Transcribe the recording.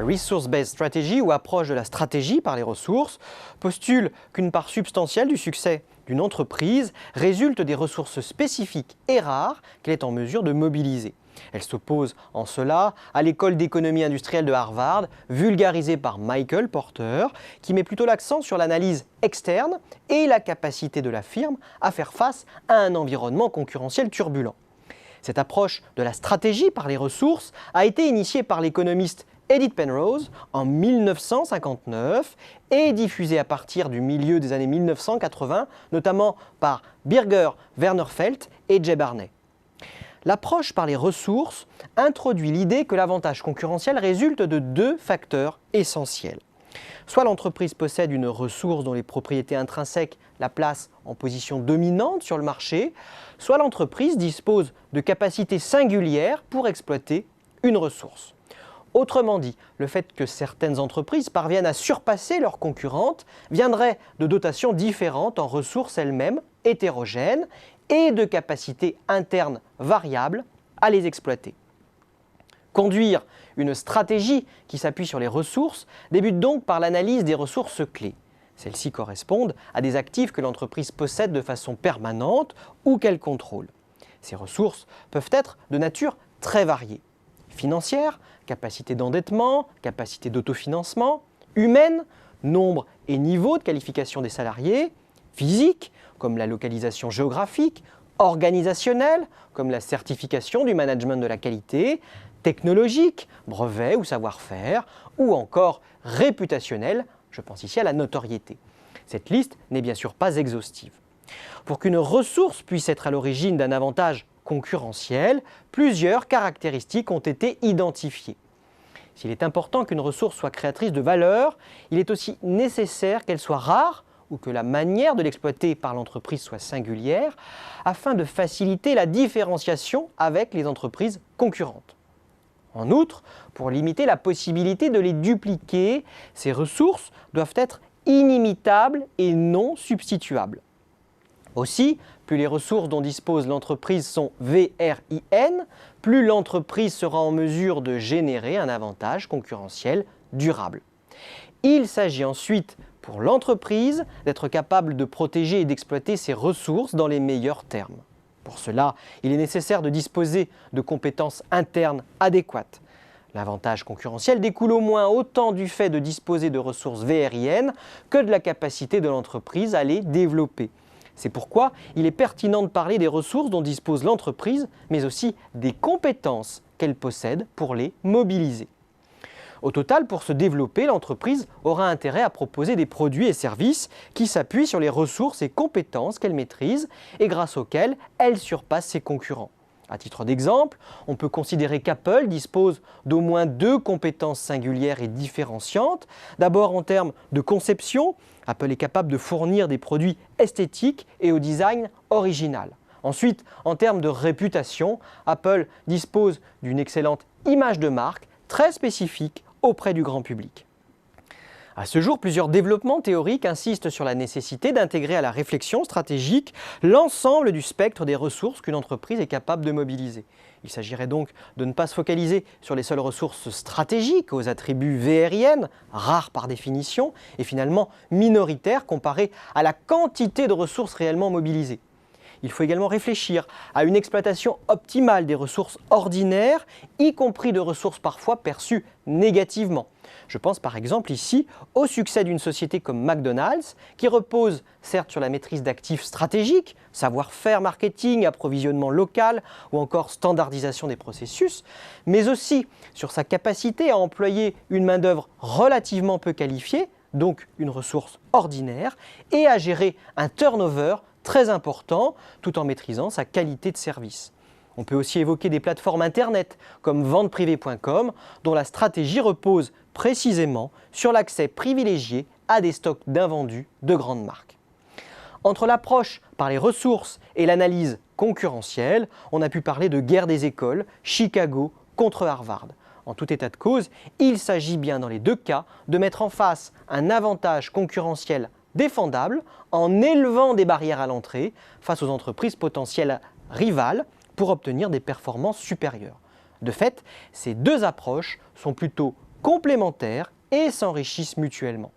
Resource-Based Strategy ou approche de la stratégie par les ressources postule qu'une part substantielle du succès d'une entreprise résulte des ressources spécifiques et rares qu'elle est en mesure de mobiliser. Elle s'oppose en cela à l'école d'économie industrielle de Harvard, vulgarisée par Michael Porter, qui met plutôt l'accent sur l'analyse externe et la capacité de la firme à faire face à un environnement concurrentiel turbulent. Cette approche de la stratégie par les ressources a été initiée par l'économiste Edith Penrose en 1959 et diffusée à partir du milieu des années 1980, notamment par Birger Wernerfeld et Jay Barney. L'approche par les ressources introduit l'idée que l'avantage concurrentiel résulte de deux facteurs essentiels. Soit l'entreprise possède une ressource dont les propriétés intrinsèques la placent en position dominante sur le marché, soit l'entreprise dispose de capacités singulières pour exploiter une ressource. Autrement dit, le fait que certaines entreprises parviennent à surpasser leurs concurrentes viendrait de dotations différentes en ressources elles-mêmes hétérogènes et de capacités internes variables à les exploiter. Conduire une stratégie qui s'appuie sur les ressources débute donc par l'analyse des ressources clés. Celles-ci correspondent à des actifs que l'entreprise possède de façon permanente ou qu'elle contrôle. Ces ressources peuvent être de nature très variée. Financière, capacité d'endettement, capacité d'autofinancement, humaine, nombre et niveau de qualification des salariés, physique, comme la localisation géographique, organisationnelle, comme la certification du management de la qualité, technologique, brevet ou savoir-faire, ou encore réputationnelle, je pense ici à la notoriété. Cette liste n'est bien sûr pas exhaustive. Pour qu'une ressource puisse être à l'origine d'un avantage concurrentiel, plusieurs caractéristiques ont été identifiées. S'il est important qu'une ressource soit créatrice de valeur, il est aussi nécessaire qu'elle soit rare ou que la manière de l'exploiter par l'entreprise soit singulière, afin de faciliter la différenciation avec les entreprises concurrentes. En outre, pour limiter la possibilité de les dupliquer, ces ressources doivent être inimitables et non substituables. Aussi, plus les ressources dont dispose l'entreprise sont VRIN, plus l'entreprise sera en mesure de générer un avantage concurrentiel durable. Il s'agit ensuite pour l'entreprise d'être capable de protéger et d'exploiter ses ressources dans les meilleurs termes. Pour cela, il est nécessaire de disposer de compétences internes adéquates. L'avantage concurrentiel découle au moins autant du fait de disposer de ressources VRIN que de la capacité de l'entreprise à les développer. C'est pourquoi il est pertinent de parler des ressources dont dispose l'entreprise, mais aussi des compétences qu'elle possède pour les mobiliser. Au total, pour se développer, l'entreprise aura intérêt à proposer des produits et services qui s'appuient sur les ressources et compétences qu'elle maîtrise et grâce auxquelles elle surpasse ses concurrents. À titre d'exemple, on peut considérer qu'Apple dispose d'au moins deux compétences singulières et différenciantes. D'abord en termes de conception, Apple est capable de fournir des produits esthétiques et au design original. Ensuite, en termes de réputation, Apple dispose d'une excellente image de marque très spécifique auprès du grand public. À ce jour, plusieurs développements théoriques insistent sur la nécessité d'intégrer à la réflexion stratégique l'ensemble du spectre des ressources qu'une entreprise est capable de mobiliser. Il s'agirait donc de ne pas se focaliser sur les seules ressources stratégiques aux attributs VRIN, rares par définition, et finalement minoritaires comparés à la quantité de ressources réellement mobilisées. Il faut également réfléchir à une exploitation optimale des ressources ordinaires, y compris de ressources parfois perçues négativement. Je pense par exemple ici au succès d'une société comme McDonald's, qui repose certes sur la maîtrise d'actifs stratégiques, savoir-faire marketing, approvisionnement local ou encore standardisation des processus, mais aussi sur sa capacité à employer une main-d'œuvre relativement peu qualifiée, donc une ressource ordinaire, et à gérer un turnover très important tout en maîtrisant sa qualité de service. On peut aussi évoquer des plateformes internet comme venteprivée.com dont la stratégie repose précisément sur l'accès privilégié à des stocks d'invendus de grandes marques. Entre l'approche par les ressources et l'analyse concurrentielle, on a pu parler de guerre des écoles, Chicago contre Harvard. En tout état de cause, il s'agit bien dans les deux cas de mettre en face un avantage concurrentiel défendable en élevant des barrières à l'entrée face aux entreprises potentielles rivales pour obtenir des performances supérieures. De fait, ces deux approches sont plutôt complémentaires et s'enrichissent mutuellement.